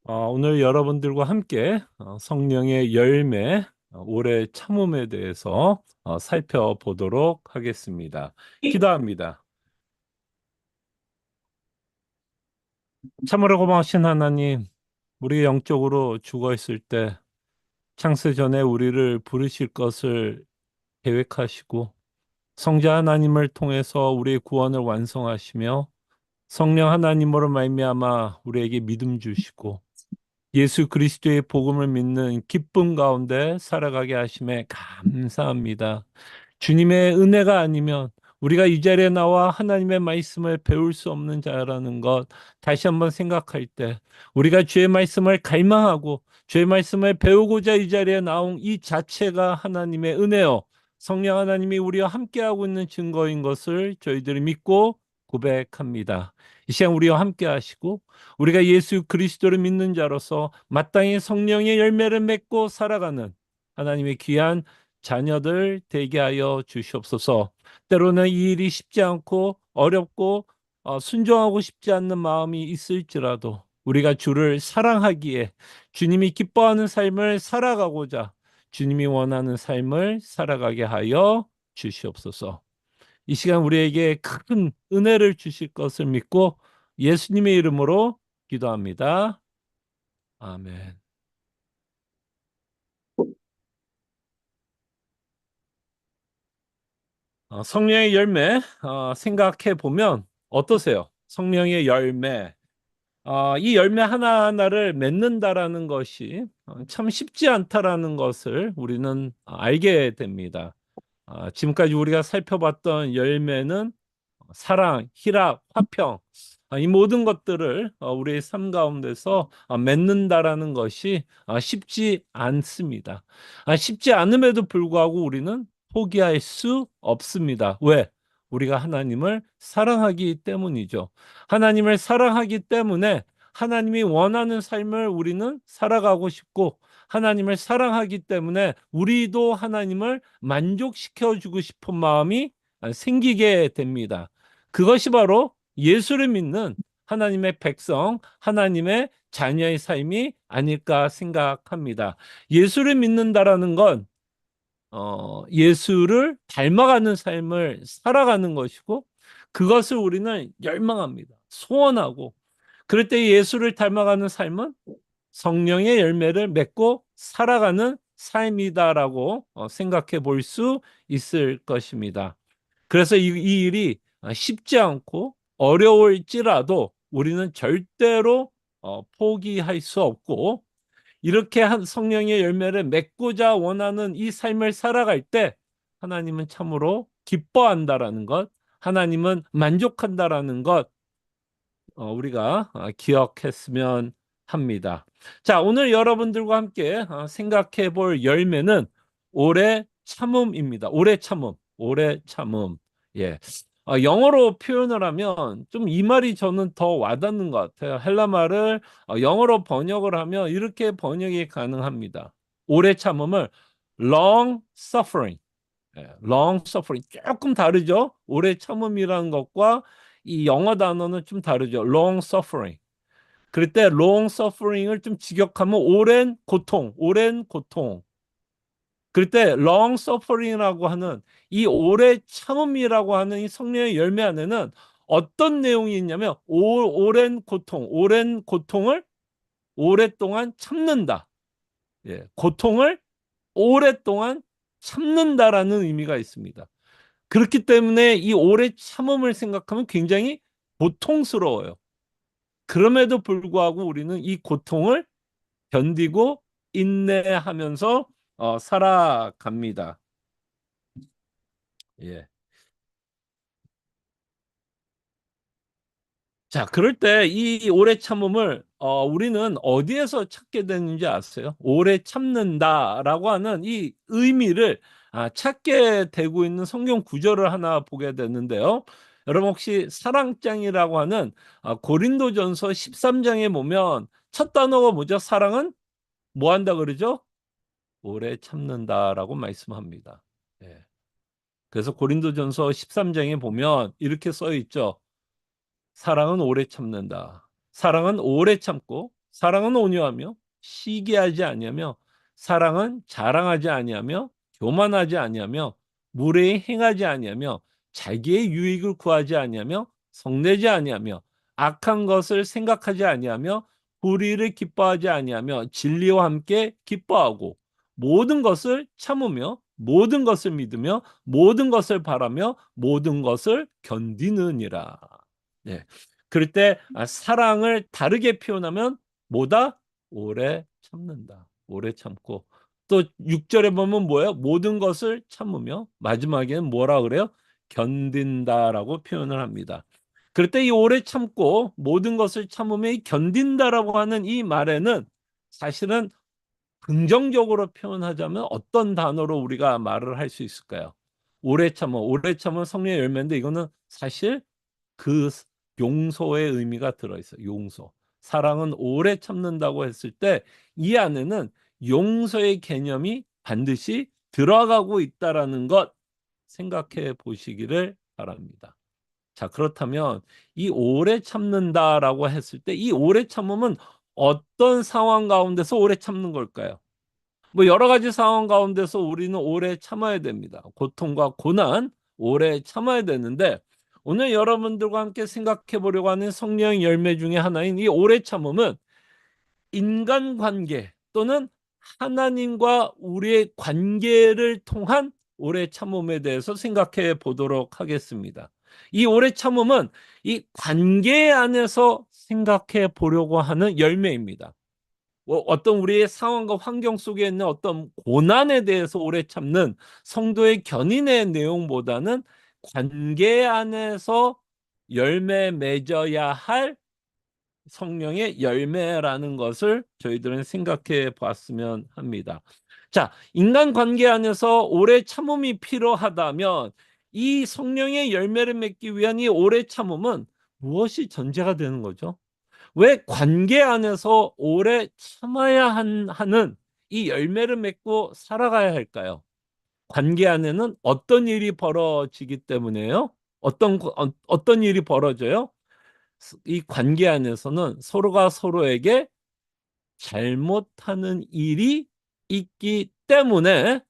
오늘 여러분들과 함께 성령의 열매, 오래 참음에 대해서 살펴보도록 하겠습니다. 기도합니다. 참으로 고마우신 하나님, 우리 영적으로 죽어 있을 때 창세 전에 우리를 부르실 것을 계획하시고 성자 하나님을 통해서 우리의 구원을 완성하시며 성령 하나님으로 말미암아 우리에게 믿음 주시고 예수 그리스도의 복음을 믿는 기쁨 가운데 살아가게 하심에 감사합니다. 주님의 은혜가 아니면 우리가 이 자리에 나와 하나님의 말씀을 배울 수 없는 자라는 것 다시 한번 생각할 때 우리가 주의 말씀을 갈망하고 주의 말씀을 배우고자 이 자리에 나온 이 자체가 하나님의 은혜요. 성령 하나님이 우리와 함께하고 있는 증거인 것을 저희들이 믿고 고백합니다. 이 시간 우리와 함께 하시고 우리가 예수 그리스도를 믿는 자로서 마땅히 성령의 열매를 맺고 살아가는 하나님의 귀한 자녀들 되게 하여 주시옵소서. 때로는 이 일이 쉽지 않고 어렵고 순종하고 싶지 않는 마음이 있을지라도 우리가 주를 사랑하기에 주님이 기뻐하는 삶을 살아가고자 주님이 원하는 삶을 살아가게 하여 주시옵소서. 이 시간 우리에게 큰 은혜를 주실 것을 믿고 예수님의 이름으로 기도합니다. 아멘. 성령의 열매 생각해 보면 어떠세요? 성령의 열매. 이 열매 하나하나를 맺는다라는 것이 참 쉽지 않다라는 것을 우리는 알게 됩니다. 지금까지 우리가 살펴봤던 열매는 사랑, 희락, 화평, 이 모든 것들을 우리의 삶 가운데서 맺는다라는 것이 쉽지 않습니다. 쉽지 않음에도 불구하고 우리는 포기할 수 없습니다. 왜? 우리가 하나님을 사랑하기 때문이죠. 하나님을 사랑하기 때문에 하나님이 원하는 삶을 우리는 살아가고 싶고 하나님을 사랑하기 때문에 우리도 하나님을 만족시켜 주고 싶은 마음이 생기게 됩니다. 그것이 바로 예수를 믿는 하나님의 백성, 하나님의 자녀의 삶이 아닐까 생각합니다. 예수를 믿는다라는 건 예수를 닮아가는 삶을 살아가는 것이고 그것을 우리는 열망합니다. 소원하고 그럴 때 예수를 닮아가는 삶은 성령의 열매를 맺고 살아가는 삶이다라고 생각해 볼 수 있을 것입니다. 그래서 이 일이 쉽지 않고 어려울지라도 우리는 절대로 포기할 수 없고 이렇게 한 성령의 열매를 맺고자 원하는 이 삶을 살아갈 때 하나님은 참으로 기뻐한다라는 것, 하나님은 만족한다라는 것 우리가 기억했으면 합니다. 자, 오늘 여러분들과 함께 생각해 볼 열매는 오래 참음입니다. 오래 참음, 오래 참음. 예. 영어로 표현을 하면 좀 이 말이 저는 더 와닿는 것 같아요. 헬라 말을 영어로 번역을 하면 이렇게 번역이 가능합니다. 오래 참음을 long suffering. 예, long suffering 조금 다르죠. 오래 참음이라는 것과 이 영어 단어는 좀 다르죠. long suffering. 그럴 때 long suffering을 좀 직역하면 오랜 고통, 오랜 고통. 그럴 때 long suffering이라고 하는 이 오래 참음이라고 하는 이 성령의 열매 안에는 어떤 내용이 있냐면 오랜 고통, 오랜 고통을 오랫동안 참는다. 예, 고통을 오랫동안 참는다라는 의미가 있습니다. 그렇기 때문에 이 오래 참음을 생각하면 굉장히 고통스러워요. 그럼에도 불구하고 우리는 이 고통을 견디고 인내하면서 살아갑니다. 예. 자, 그럴 때 이 오래 참음을 우리는 어디에서 찾게 되는지 아세요? 오래 참는다라고 하는 이 의미를 찾게 되고 있는 성경 구절을 하나 보게 되는데요. 여러분 혹시 사랑장이라고 하는 고린도전서 13장에 보면 첫 단어가 뭐죠? 사랑은 뭐 한다 그러죠? 오래 참는다라고 말씀합니다. 예. 그래서 고린도전서 13장에 보면 이렇게 써 있죠. 사랑은 오래 참는다. 사랑은 오래 참고 사랑은 온유하며 시기하지 아니하며 사랑은 자랑하지 아니하며 교만하지 아니하며 무례히 행하지 아니하며 자기의 유익을 구하지 아니하며 성내지 아니하며 악한 것을 생각하지 아니하며 불의를 기뻐하지 아니하며 진리와 함께 기뻐하고 모든 것을 참으며 모든 것을 믿으며 모든 것을 바라며 모든 것을 견디느니라. 네. 그럴 때 사랑을 다르게 표현하면 뭐다? 오래 참는다. 오래 참고. 또 6절에 보면 뭐예요? 모든 것을 참으며 마지막에는 뭐라 그래요? 견딘다라고 표현을 합니다. 그럴 때 이 오래 참고 모든 것을 참으며 이 견딘다라고 하는 이 말에는 사실은 긍정적으로 표현하자면 어떤 단어로 우리가 말을 할 수 있을까요? 오래 참은 성령의 열매인데 이거는 사실 그 용서의 의미가 들어있어요. 용서. 사랑은 오래 참는다고 했을 때 이 안에는 용서의 개념이 반드시 들어가고 있다라는 것 생각해 보시기를 바랍니다. 자, 그렇다면 이 오래 참는다라고 했을 때 이 오래 참음은 어떤 상황 가운데서 오래 참는 걸까요? 뭐 여러 가지 상황 가운데서 우리는 오래 참아야 됩니다. 고통과 고난 오래 참아야 되는데 오늘 여러분들과 함께 생각해 보려고 하는 성령 열매 중에 하나인 이 오래 참음은 인간관계 또는 하나님과 우리의 관계를 통한 오래 참음에 대해서 생각해 보도록 하겠습니다. 이 오래 참음은 이 관계 안에서 생각해 보려고 하는 열매입니다. 어떤 우리의 상황과 환경 속에 있는 어떤 고난에 대해서 오래 참는 성도의 견인의 내용보다는 관계 안에서 열매 맺어야 할 성령의 열매라는 것을 저희들은 생각해 봤으면 합니다. 자, 인간관계 안에서 오래 참음이 필요하다면 이 성령의 열매를 맺기 위한 이 오래 참음은 무엇이 전제가 되는 거죠? 왜 관계 안에서 오래 참아야 하는 이 열매를 맺고 살아가야 할까요? 관계 안에는 어떤 일이 벌어지기 때문에요? 어떤 일이 벌어져요? 이 관계 안에서는 서로가 서로에게 잘못하는 일이 있기 때문에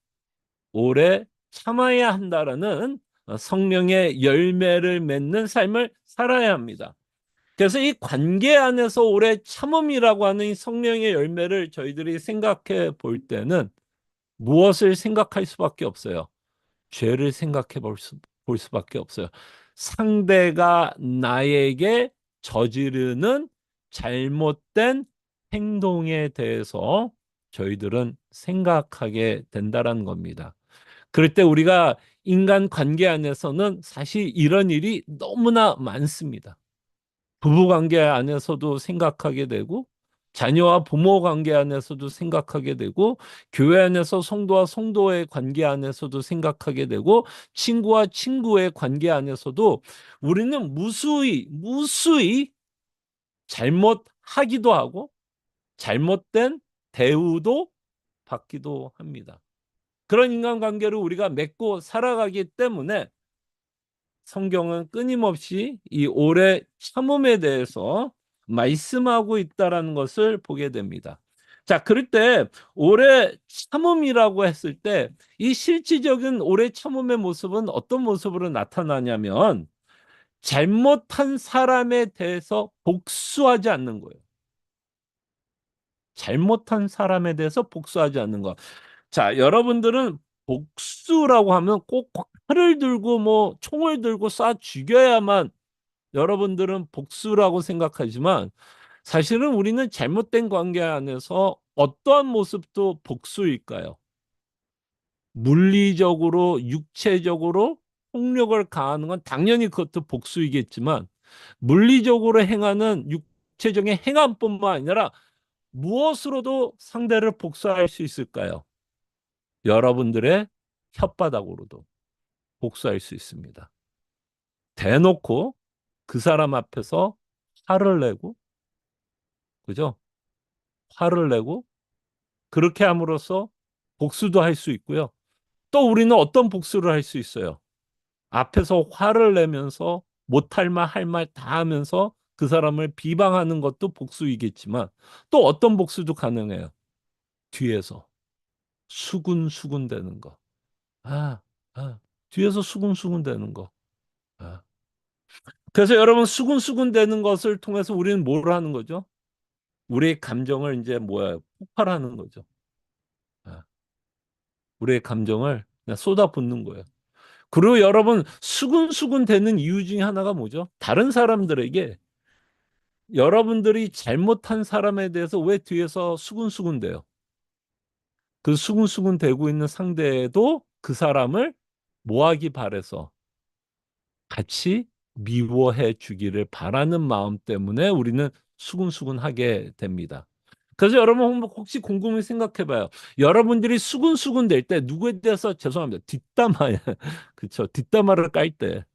오래 참아야 한다라는 성령의 열매를 맺는 삶을 살아야 합니다. 그래서 이 관계 안에서 오래 참음이라고 하는 이 성령의 열매를 저희들이 생각해 볼 때는 무엇을 생각할 수밖에 없어요? 죄를 생각해 볼 수밖에 없어요. 상대가 나에게 저지르는 잘못된 행동에 대해서 저희들은 생각하게 된다는 겁니다. 그럴 때 우리가 인간 관계 안에서는 사실 이런 일이 너무나 많습니다. 부부 관계 안에서도 생각하게 되고 자녀와 부모 관계 안에서도 생각하게 되고 교회 안에서 성도와 성도의 관계 안에서도 생각하게 되고 친구와 친구의 관계 안에서도 우리는 무수히 잘못하기도 하고 잘못된 대우도 받기도 합니다. 그런 인간관계를 우리가 맺고 살아가기 때문에 성경은 끊임없이 이 오래 참음에 대해서 말씀하고 있다라는 것을 보게 됩니다. 자, 그럴 때 오래 참음이라고 했을 때 이 실질적인 오래 참음의 모습은 어떤 모습으로 나타나냐면 잘못한 사람에 대해서 복수하지 않는 거예요. 잘못한 사람에 대해서 복수하지 않는 거. 자, 여러분들은 복수라고 하면 꼭 칼을 들고 뭐 총을 들고 쏴 죽여야만 여러분들은 복수라고 생각하지만 사실은 우리는 잘못된 관계 안에서 어떠한 모습도 복수일까요? 물리적으로, 육체적으로 폭력을 가하는 건 당연히 그것도 복수이겠지만 물리적으로 행하는 육체적인 행함뿐만 아니라 무엇으로도 상대를 복수할 수 있을까요? 여러분들의 혓바닥으로도 복수할 수 있습니다. 대놓고 그 사람 앞에서 화를 내고, 그죠? 화를 내고, 그렇게 함으로써 복수도 할 수 있고요. 또 우리는 어떤 복수를 할 수 있어요? 앞에서 화를 내면서 못할 말 할 말 다 하면서 그 사람을 비방하는 것도 복수이겠지만 또 어떤 복수도 가능해요. 뒤에서 수군수군 되는 거. 아, 뒤에서 수군수군 되는 거. 아. 그래서 여러분 수군수군 되는 것을 통해서 우리는 뭘 하는 거죠? 우리의 감정을 이제 뭐야 폭발하는 거죠. 아, 우리의 감정을 그냥 쏟아붓는 거예요. 그리고 여러분 수군수군 되는 이유 중에 하나가 뭐죠? 다른 사람들에게 여러분들이 잘못한 사람에 대해서 왜 뒤에서 수군수군 돼요? 그 수군수군 되고 있는 상대도 그 사람을 뭐하기 바래서 같이 미워해 주기를 바라는 마음 때문에 우리는 수군수군하게 됩니다. 그래서 여러분 혹시 곰곰이 생각해 봐요. 여러분들이 수군수군 될 때 누구에 대해서 죄송합니다. 뒷담화에 그렇죠. 뒷담화를 깔 때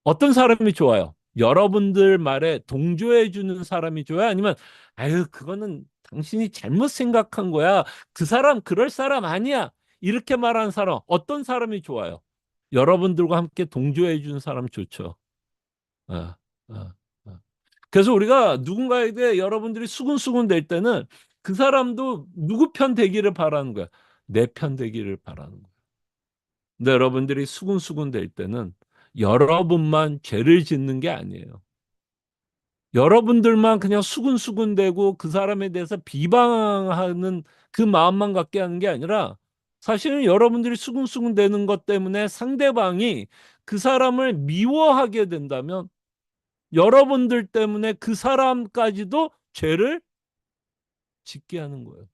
어떤 사람이 좋아요? 여러분들 말에 동조해 주는 사람이 좋아요? 아니면 아유 그거는 당신이 잘못 생각한 거야. 그 사람 그럴 사람 아니야. 이렇게 말하는 사람 어떤 사람이 좋아요? 여러분들과 함께 동조해 주는 사람 좋죠. 아, 아, 아. 그래서 우리가 누군가에 대해 여러분들이 수군수군 될 때는 그 사람도 누구 편 되기를 바라는 거야. 내 편 되기를 바라는 거야. 근데 여러분들이 수군수군 될 때는 여러분만 죄를 짓는 게 아니에요. 여러분들만 그냥 수군수군대고 그 사람에 대해서 비방하는 그 마음만 갖게 하는 게 아니라 사실은 여러분들이 수군수군대는 것 때문에 상대방이 그 사람을 미워하게 된다면 여러분들 때문에 그 사람까지도 죄를 짓게 하는 거예요.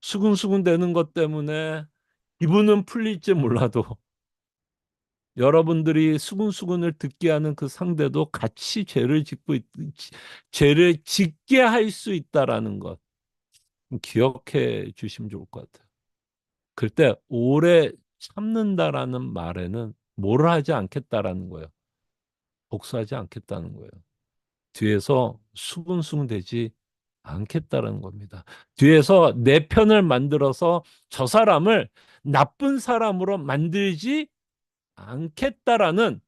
수군수군대는 것 때문에 기분은 풀릴지 몰라도 여러분들이 수군수군을 듣게 하는 그 상대도 같이 죄를 짓게 할 수 있다라는 것 기억해 주시면 좋을 것 같아요. 그때 오래 참는다라는 말에는 뭘 하지 않겠다라는 거예요. 복수하지 않겠다는 거예요. 뒤에서 수군수군 되지 않겠다라는 겁니다. 뒤에서 내 편을 만들어서 저 사람을 나쁜 사람으로 만들지 않겠다라는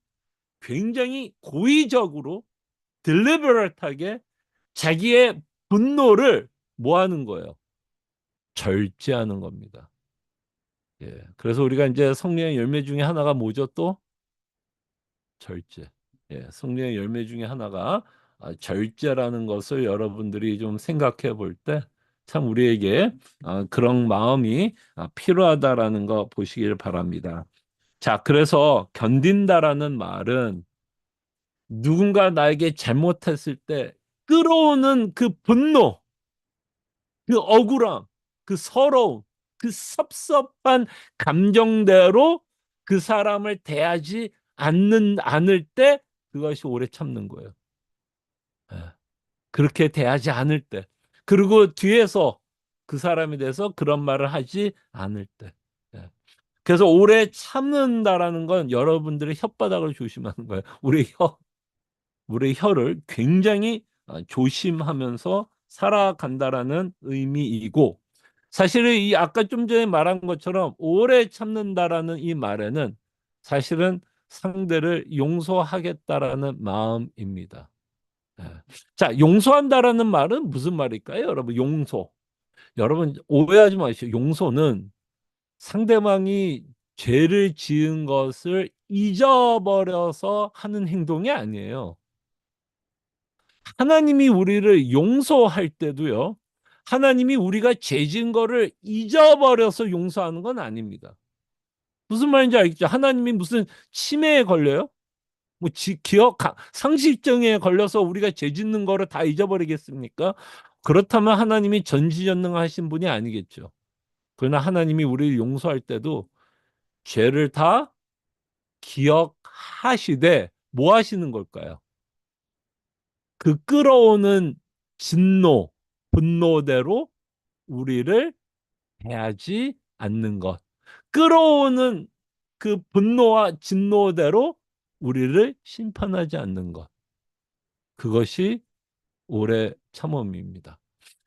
굉장히 고의적으로 딜리버럴하게 자기의 분노를 뭐 하는 거예요? 절제하는 겁니다. 예. 그래서 우리가 이제 성령의 열매 중에 하나가 뭐죠? 또 절제. 예. 성령의 열매 중에 하나가 절제라는 것을 여러분들이 좀 생각해 볼 때 참 우리에게 그런 마음이 필요하다라는 거 보시길 바랍니다. 자, 그래서 견딘다라는 말은 누군가 나에게 잘못했을 때 끌어오는 그 분노, 그 억울함, 그 서러움, 그 섭섭한 감정대로 그 사람을 대하지 않을 때 그것이 오래 참는 거예요. 예. 그렇게 대하지 않을 때. 그리고 뒤에서 그 사람에 대해서 그런 말을 하지 않을 때. 예. 그래서 오래 참는다라는 건 여러분들의 혓바닥을 조심하는 거예요. 우리 혀를 굉장히 조심하면서 살아간다라는 의미이고 사실은 이 아까 좀 전에 말한 것처럼 오래 참는다라는 이 말에는 사실은 상대를 용서하겠다라는 마음입니다. 예. 자, 용서한다라는 말은 무슨 말일까요? 여러분, 용서. 여러분, 오해하지 마시오. 용서는 상대방이 죄를 지은 것을 잊어버려서 하는 행동이 아니에요. 하나님이 우리를 용서할 때도요. 하나님이 우리가 죄 지은 거를 잊어버려서 용서하는 건 아닙니다. 무슨 말인지 알겠죠? 하나님이 무슨 치매에 걸려요? 뭐 상실증에 걸려서 우리가 죄 짓는 거를 다 잊어버리겠습니까? 그렇다면 하나님이 전지전능하신 분이 아니겠죠. 그러나 하나님이 우리를 용서할 때도 죄를 다 기억하시되 뭐 하시는 걸까요? 그 끌어오는 진노, 분노대로 우리를 대하지 않는 것. 끌어오는 그 분노와 진노대로 우리를 심판하지 않는 것. 그것이 오래 참음입니다.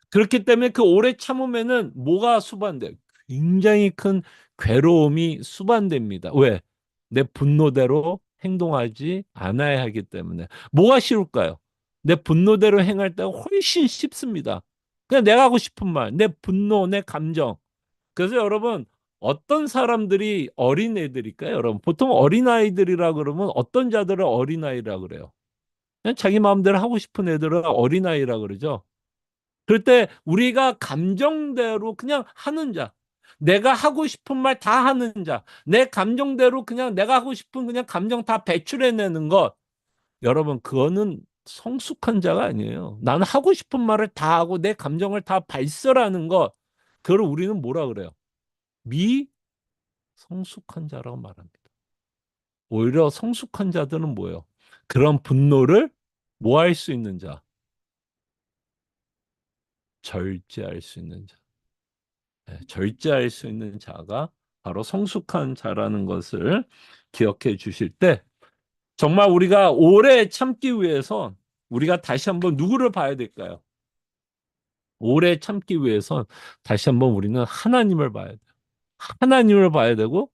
그렇기 때문에 그 오래 참음에는 뭐가 수반돼요? 굉장히 큰 괴로움이 수반됩니다. 왜? 내 분노대로 행동하지 않아야 하기 때문에. 뭐가 쉬울까요? 내 분노대로 행할 때가 훨씬 쉽습니다. 그냥 내가 하고 싶은 말, 내 분노, 내 감정. 그래서 여러분, 어떤 사람들이 어린애들일까요? 여러분, 보통 어린아이들이라 그러면 어떤 자들을 어린아이라 그래요? 그냥 자기 마음대로 하고 싶은 애들은 어린아이라 그러죠. 그럴 때 우리가 감정대로 그냥 하는 자, 내가 하고 싶은 말 다 하는 자, 내 감정대로 그냥 내가 하고 싶은 그냥 감정 다 배출해내는 것, 여러분, 그거는 성숙한 자가 아니에요. 나는 하고 싶은 말을 다 하고 내 감정을 다 발설하는 것, 그걸 우리는 뭐라 그래요? 미성숙한 자라고 말합니다. 오히려 성숙한 자들은 뭐예요? 그런 분노를 뭐 할 수 있는 자? 절제할 수 있는 자. 네, 절제할 수 있는 자가 바로 성숙한 자라는 것을 기억해 주실 때, 정말 우리가 오래 참기 위해서 우리가 다시 한번 누구를 봐야 될까요? 오래 참기 위해선 다시 한번 우리는 하나님을 봐야 돼요. 하나님을 봐야 되고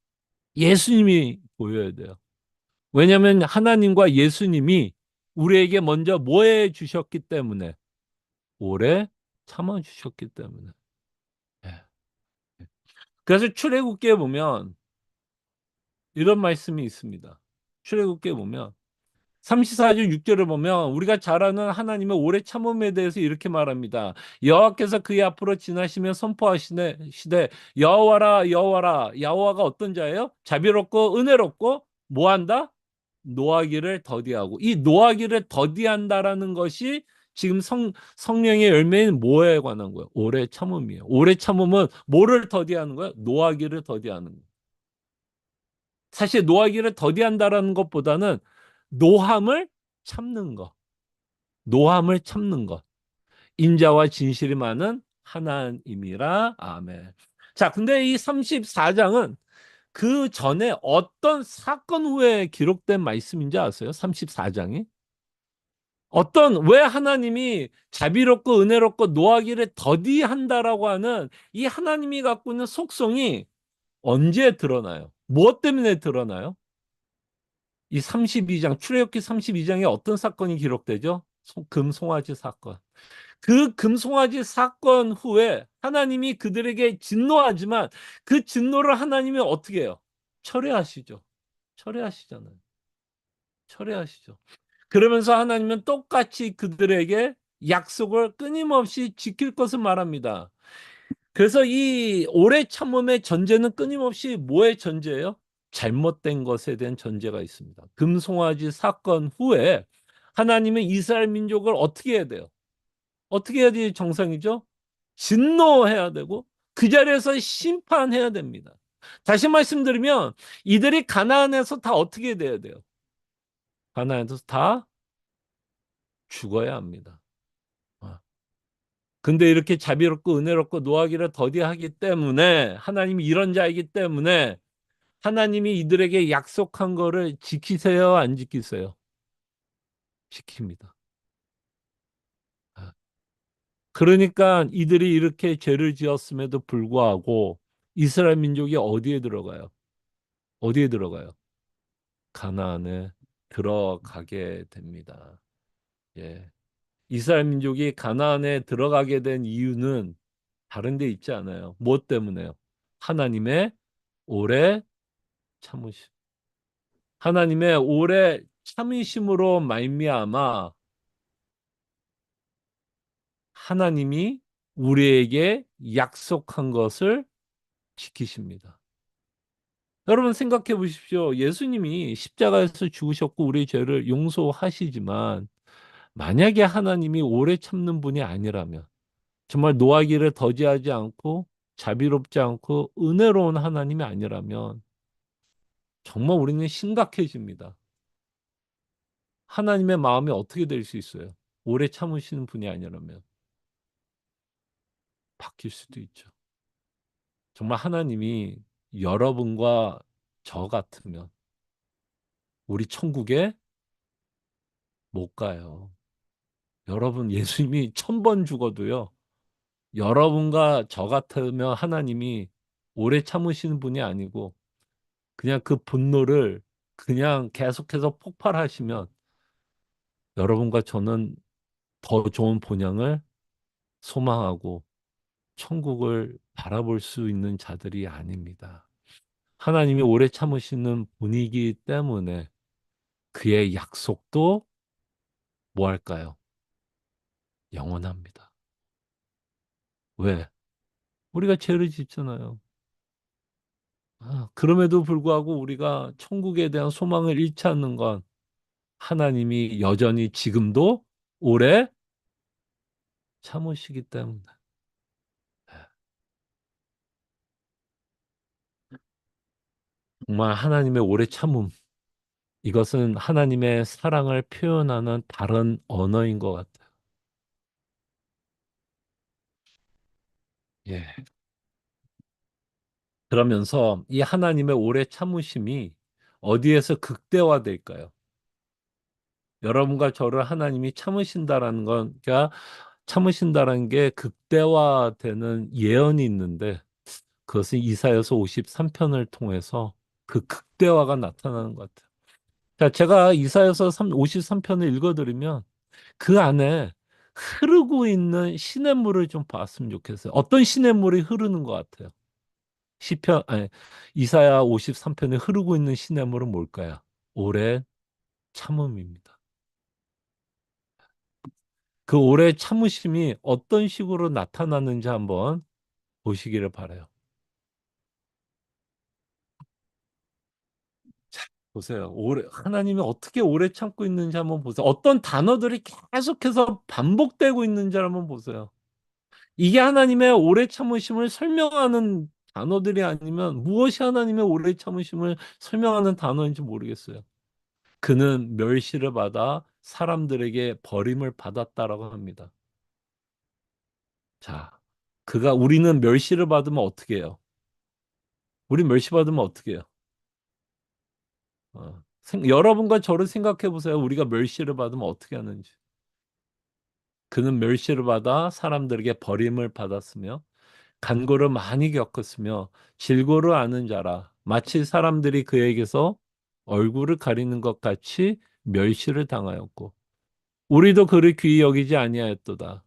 예수님이 보여야 돼요. 왜냐하면 하나님과 예수님이 우리에게 먼저 뭐 해 주셨기 때문에, 오래 참아 주셨기 때문에. 예. 그래서 출애굽기에 보면 이런 말씀이 있습니다. 출애굽기에 보면 34절 6절을 보면 우리가 잘 아는 하나님의 오래 참음에 대해서 이렇게 말합니다. 여호와께서 그의 앞으로 지나시며 선포하시되 여호와라 여호와라. 여호와가 어떤 자예요? 자비롭고 은혜롭고 뭐한다? 노하기를 더디하고. 이 노하기를 더디한다라는 것이 지금 성령의 열매인 뭐에 관한 거예요? 오래 참음이에요. 오래 참음은 뭐를 더디하는 거예요? 노하기를 더디하는 거예요. 사실 노하기를 더디한다라는 것보다는 노함을 참는 것, 노함을 참는 것, 인자와 진실이 많은 하나님이라. 아멘. 자, 근데 이 34장은 그 전에 어떤 사건 후에 기록된 말씀인지 아세요? 34장이? 왜 하나님이 자비롭고 은혜롭고 노하기를 더디한다라고 하는 이 하나님이 갖고 있는 속성이 언제 드러나요? 무엇 때문에 드러나요? 이 32장, 출애굽기 32장에 어떤 사건이 기록되죠? 금송아지 사건. 그 금송아지 사건 후에 하나님이 그들에게 진노하지만 그 진노를 하나님이 어떻게 해요? 철회하시죠. 철회하시잖아요. 철회하시죠. 그러면서 하나님은 똑같이 그들에게 약속을 끊임없이 지킬 것을 말합니다. 그래서 이 오래 참음의 전제는 끊임없이 뭐의 전제예요? 잘못된 것에 대한 전제가 있습니다. 금송아지 사건 후에 하나님은 이스라엘 민족을 어떻게 해야 돼요? 어떻게 해야지 정상이죠? 진노해야 되고 그 자리에서 심판해야 됩니다. 다시 말씀드리면 이들이 가나안에서 다 어떻게 돼야 돼요? 가나안에서 다 죽어야 합니다. 어. 근데 이렇게 자비롭고 은혜롭고 노하기를 더디하기 때문에, 하나님이 이런 자이기 때문에 하나님이 이들에게 약속한 거를 지키세요, 안 지키세요? 지킵니다. 아, 그러니까 이들이 이렇게 죄를 지었음에도 불구하고 이스라엘 민족이 어디에 들어가요? 어디에 들어가요? 가나안에 들어가게 됩니다. 예. 이스라엘 민족이 가나안에 들어가게 된 이유는 다른 데 있지 않아요. 무엇 때문에요? 하나님의 오래 참으심. 하나님의 오래 참으심으로 말미암아 하나님이 우리에게 약속한 것을 지키십니다. 여러분 생각해 보십시오. 예수님이 십자가에서 죽으셨고 우리의 죄를 용서하시지만 만약에 하나님이 오래 참는 분이 아니라면, 정말 노하기를 더디하지 않고 자비롭지 않고 은혜로운 하나님이 아니라면 정말 우리는 심각해집니다. 하나님의 마음이 어떻게 될 수 있어요? 오래 참으시는 분이 아니라면 바뀔 수도 있죠. 정말 하나님이 여러분과 저 같으면 우리 천국에 못 가요. 여러분, 예수님이 1000번 죽어도요. 여러분과 저 같으면 하나님이 오래 참으시는 분이 아니고 그냥 그 분노를 그냥 계속해서 폭발하시면 여러분과 저는 더 좋은 본향을 소망하고 천국을 바라볼 수 있는 자들이 아닙니다. 하나님이 오래 참으시는 분이기 때문에 그의 약속도 뭐 할까요? 영원합니다. 왜? 우리가 죄를 짓잖아요. 그럼에도 불구하고 우리가 천국에 대한 소망을 잃지 않는 건 하나님이 여전히 지금도 오래 참으시기 때문에. 정말 하나님의 오래 참음. 이것은 하나님의 사랑을 표현하는 다른 언어인 것 같아요. 예. 그러면서 이 하나님의 오래 참으심이 어디에서 극대화될까요? 여러분과 저를 하나님이 참으신다라는 건, 그러니까 참으신다라는 게 극대화되는 예언이 있는데 그것은 이사야서 53편을 통해서 그 극대화가 나타나는 것 같아요. 자, 제가 이사야서 53편을 읽어드리면 그 안에 흐르고 있는 시냇물을 좀 봤으면 좋겠어요. 어떤 시냇물이 흐르는 것 같아요? 아니, 이사야 53편에 흐르고 있는 시냇물은 뭘까요? 오랜 참음입니다. 그 오래 참으심이 어떤 식으로 나타나는지 한번 보시기를 바라요. 자, 보세요. 하나님이 어떻게 오래 참고 있는지 한번 보세요. 어떤 단어들이 계속해서 반복되고 있는지 한번 보세요. 이게 하나님의 오래 참으심을 설명하는 단어들이 아니면 무엇이 하나님의 오래 참으심을 설명하는 단어인지 모르겠어요. 그는 멸시를 받아 사람들에게 버림을 받았다라고 합니다. 자, 우리는 멸시를 받으면 어떻게 해요? 우리 멸시받으면 어떻게 해요? 여러분과 저를 생각해 보세요. 우리가 멸시를 받으면 어떻게 하는지. 그는 멸시를 받아 사람들에게 버림을 받았으며 간고를 많이 겪었으며 질고를 아는 자라. 마치 사람들이 그에게서 얼굴을 가리는 것 같이 멸시를 당하였고 우리도 그를 귀히 여기지 아니하였도다.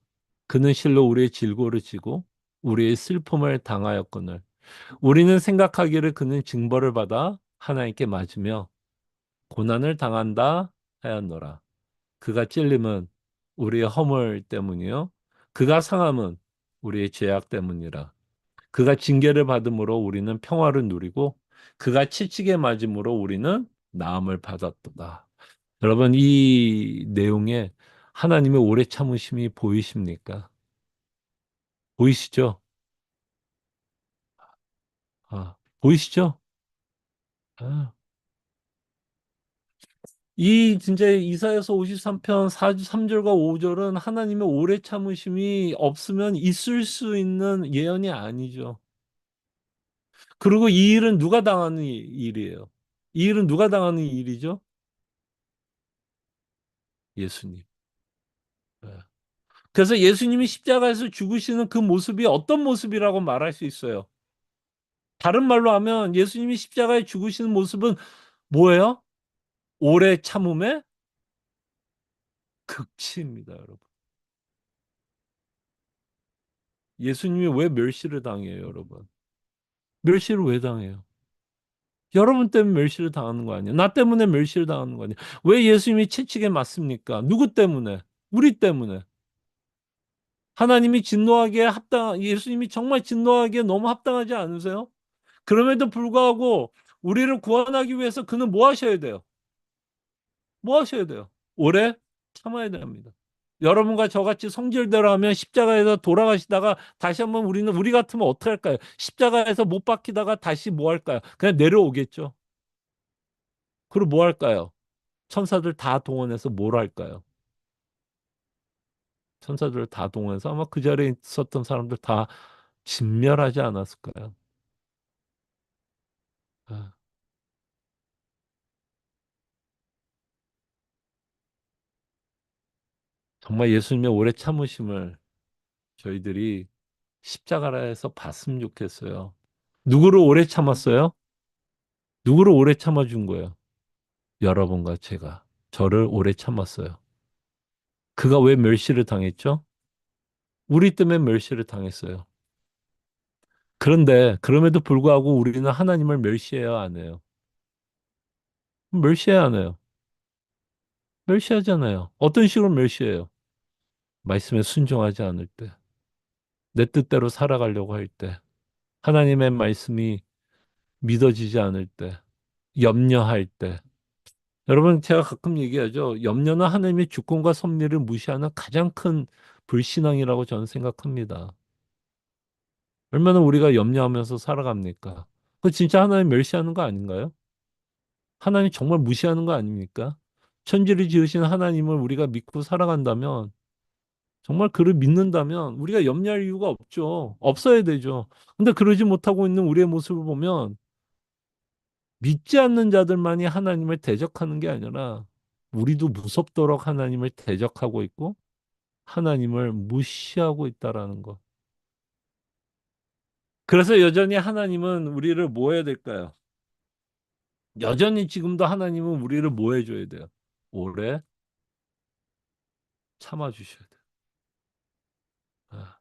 그는 실로 우리의 질고를 지고 우리의 슬픔을 당하였거늘 우리는 생각하기를 그는 징벌을 받아 하나님께 맞으며 고난을 당한다 하였노라. 그가 찔림은 우리의 허물 때문이요. 그가 상함은 우리의 죄악 때문이라. 그가 징계를 받음으로 우리는 평화를 누리고 그가 채찍에 맞음으로 우리는 나음을 받았도다. 여러분 이 내용에 하나님의 오래 참으심이 보이십니까? 보이시죠? 보이시죠? 아. 이 진짜 이사야서 53편 3절과 5절은 하나님의 오래 참으심이 없으면 있을 수 있는 예언이 아니죠. 그리고 이 일은 누가 당하는 일이에요? 이 일은 누가 당하는 일이죠? 예수님. 네. 그래서 예수님이 십자가에서 죽으시는 그 모습이 어떤 모습이라고 말할 수 있어요? 다른 말로 하면 예수님이 십자가에 죽으시는 모습은 뭐예요? 오래 참음의 극치입니다, 여러분. 예수님이 왜 멸시를 당해요, 여러분? 멸시를 왜 당해요? 여러분 때문에 멸시를 당하는 거 아니에요? 나 때문에 멸시를 당하는 거 아니에요? 왜 예수님이 채찍에 맞습니까? 누구 때문에? 우리 때문에. 하나님이 진노하기에 예수님이 정말 진노하기에 너무 합당하지 않으세요? 그럼에도 불구하고 우리를 구원하기 위해서 그는 뭐 하셔야 돼요? 뭐 하셔야 돼요? 오래 참아야 됩니다. 여러분과 저같이 성질대로 하면 십자가에서 돌아가시다가 다시 한번 우리 같으면 어떻게 할까요? 십자가에서 못 박히다가 다시 뭐 할까요? 그냥 내려오겠죠. 그리고 뭐 할까요? 천사들 다 동원해서 뭘 할까요? 천사들을 다 동원해서 아마 그 자리에 있었던 사람들 다 진멸하지 않았을까요? 아, 정말 예수님의 오래 참으심을 저희들이 십자가에서 봤으면 좋겠어요. 누구를 오래 참았어요? 누구를 오래 참아준 거예요? 여러분과 제가 저를 오래 참았어요. 그가 왜 멸시를 당했죠? 우리 때문에 멸시를 당했어요. 그런데 그럼에도 불구하고 우리는 하나님을 멸시해야 안 해요. 멸시해야 안 해요. 멸시하잖아요. 어떤 식으로 멸시해요? 말씀에 순종하지 않을 때, 내 뜻대로 살아가려고 할 때, 하나님의 말씀이 믿어지지 않을 때, 염려할 때. 여러분, 제가 가끔 얘기하죠. 염려는 하나님의 주권과 섭리를 무시하는 가장 큰 불신앙이라고 저는 생각합니다. 얼마나 우리가 염려하면서 살아갑니까? 그 진짜 하나님 멸시하는 거 아닌가요? 하나님 정말 무시하는 거 아닙니까? 천지를 지으신 하나님을 우리가 믿고 살아간다면, 정말 그를 믿는다면 우리가 염려할 이유가 없죠. 없어야 되죠. 근데 그러지 못하고 있는 우리의 모습을 보면 믿지 않는 자들만이 하나님을 대적하는 게 아니라 우리도 무섭도록 하나님을 대적하고 있고 하나님을 무시하고 있다라는 것. 그래서 여전히 하나님은 우리를 뭐 해야 될까요? 여전히 지금도 하나님은 우리를 뭐 해줘야 돼요? 오래 참아주셔야 돼요. 아,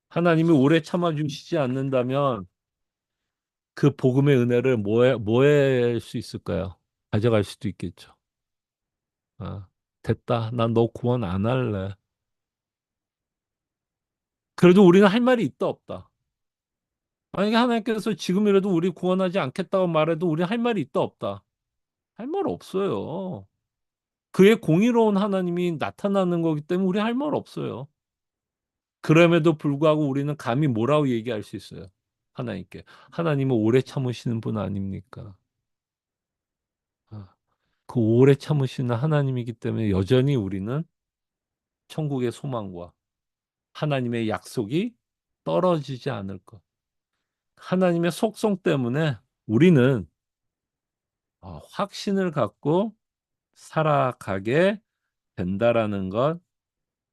하나님이 오래 참아주시지 않는다면 그 복음의 은혜를 뭐 할 수 있을까요? 가져갈 수도 있겠죠. 아, 됐다. 난 너 구원 안 할래. 그래도 우리는 할 말이 있다 없다. 만약에 하나님께서 지금이라도 우리 구원하지 않겠다고 말해도 우리 할 말이 있다 없다. 할 말 없어요. 그의 공의로운 하나님이 나타나는 거기 때문에 우리 할 말 없어요. 그럼에도 불구하고 우리는 감히 뭐라고 얘기할 수 있어요? 하나님께. 하나님은 오래 참으시는 분 아닙니까? 아, 그 오래 참으시는 하나님이기 때문에 여전히 우리는 천국의 소망과 하나님의 약속이 떨어지지 않을 것. 하나님의 속성 때문에 우리는 확신을 갖고 살아가게 된다라는 것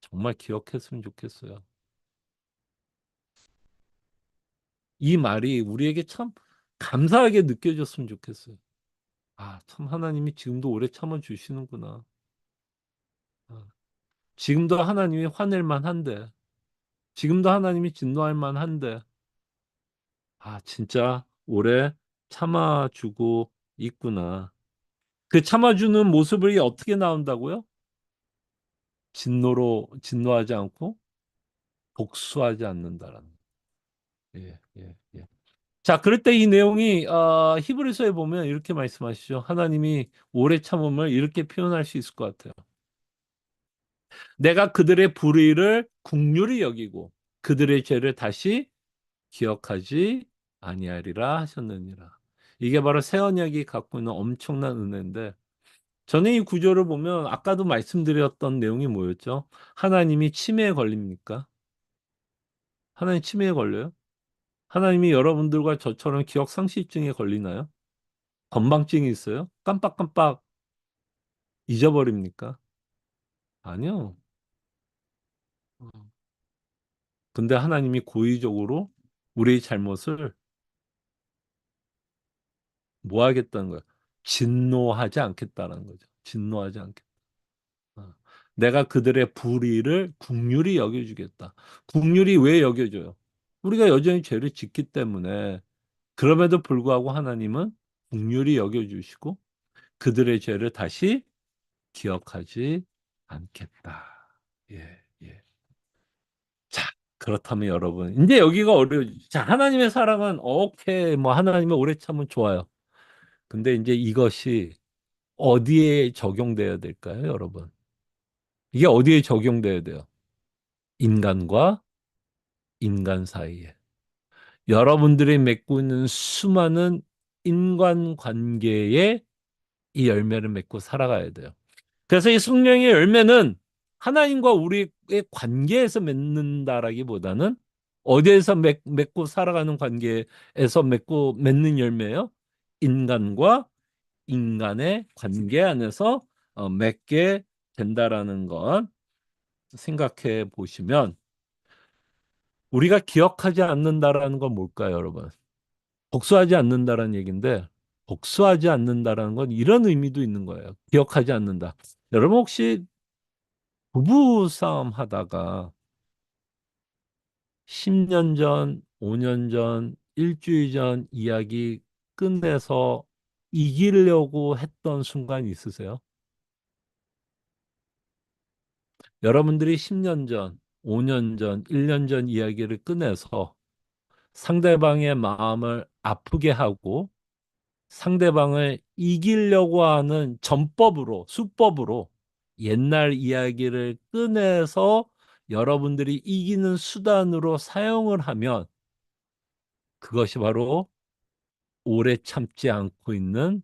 정말 기억했으면 좋겠어요. 이 말이 우리에게 참 감사하게 느껴졌으면 좋겠어요. 아, 참 하나님이 지금도 오래 참아 주시는구나. 아, 지금도 하나님이 화낼 만한데, 지금도 하나님이 진노할 만한데, 아, 진짜 오래 참아주고 있구나. 그 참아주는 모습이 어떻게 나온다고요? 진노하지 않고 복수하지 않는다라는. 예, 예, 예. 자, 그럴 때 이 내용이 히브리서에 보면 이렇게 말씀하시죠. 하나님이 오래 참음을 이렇게 표현할 수 있을 것 같아요. 내가 그들의 불의를 긍휼히 여기고 그들의 죄를 다시 기억하지 아니하리라 하셨느니라. 이게 바로 새 언약이 갖고 있는 엄청난 은혜인데 저는 이 구조를 보면 아까도 말씀드렸던 내용이 뭐였죠? 하나님이 치매에 걸립니까? 하나님 치매에 걸려요? 하나님이 여러분들과 저처럼 기억 상실증에 걸리나요? 건망증이 있어요? 깜빡깜빡 잊어버립니까? 아니요. 근데 하나님이 고의적으로 우리의 잘못을 뭐 하겠다는 거예요? 진노하지 않겠다는 거죠. 진노하지 않겠다. 어. 내가 그들의 불의를 긍휼히 여겨주겠다. 긍휼히 왜 여겨줘요? 우리가 여전히 죄를 짓기 때문에 그럼에도 불구하고 하나님은 긍휼히 여겨주시고 그들의 죄를 다시 기억하지 않겠다. 예, 예. 자, 그렇다면 여러분, 이제 여기가 어려워요. 자, 하나님의 사랑은 오케이, 뭐 하나님의 오래 참은 좋아요. 근데 이제 이것이 어디에 적용돼야 될까요, 여러분? 이게 어디에 적용돼야 돼요? 인간과 인간 사이에. 여러분들이 맺고 있는 수많은 인간 관계에 이 열매를 맺고 살아가야 돼요. 그래서 이 성령의 열매는 하나님과 우리의 관계에서 맺는다라기보다는 어디에서 맺고 살아가는 관계에서 맺는 열매요? 인간과 인간의 관계 안에서 맺게 된다라는 것 생각해 보시면 우리가 기억하지 않는다라는 건 뭘까요, 여러분? 복수하지 않는다라는 얘기인데 복수하지 않는다라는 건 이런 의미도 있는 거예요. 기억하지 않는다. 여러분 혹시 부부 싸움 하다가 10년 전, 5년 전, 일주일 전 이야기 끝내서 이기려고 했던 순간 있으세요? 여러분들이 10년 전, 5년 전, 1년 전 이야기를 꺼내서 상대방의 마음을 아프게 하고 상대방을 이기려고 하는 전법으로, 수법으로 옛날 이야기를 꺼내서 여러분들이 이기는 수단으로 사용을 하면 그것이 바로 오래 참지 않고 있는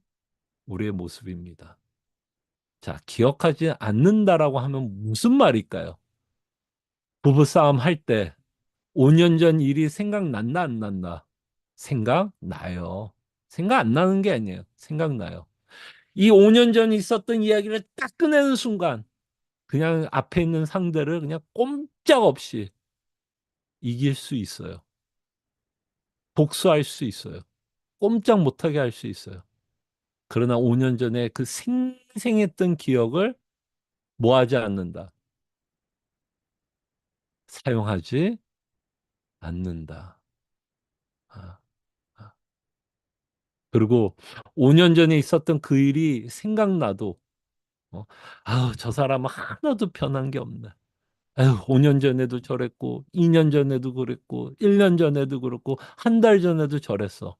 우리의 모습입니다. 자, 기억하지 않는다라고 하면 무슨 말일까요? 부부싸움 할 때 5년 전 일이 생각났나 안 났나? 생각나요. 생각 안 나는 게 아니에요. 생각나요. 이 5년 전 있었던 이야기를 딱 꺼내는 순간 그냥 앞에 있는 상대를 그냥 꼼짝없이 이길 수 있어요. 복수할 수 있어요. 꼼짝 못하게 할 수 있어요. 그러나 5년 전에 그 생생했던 기억을 뭐 하지 않는다. 사용하지 않는다. 아, 아. 그리고 5년 전에 있었던 그 일이 생각나도 어, 아우, 저 사람은 하나도 변한 게 없네. 아유, 5년 전에도 저랬고, 2년 전에도 그랬고, 1년 전에도 그렇고, 한 달 전에도 저랬어.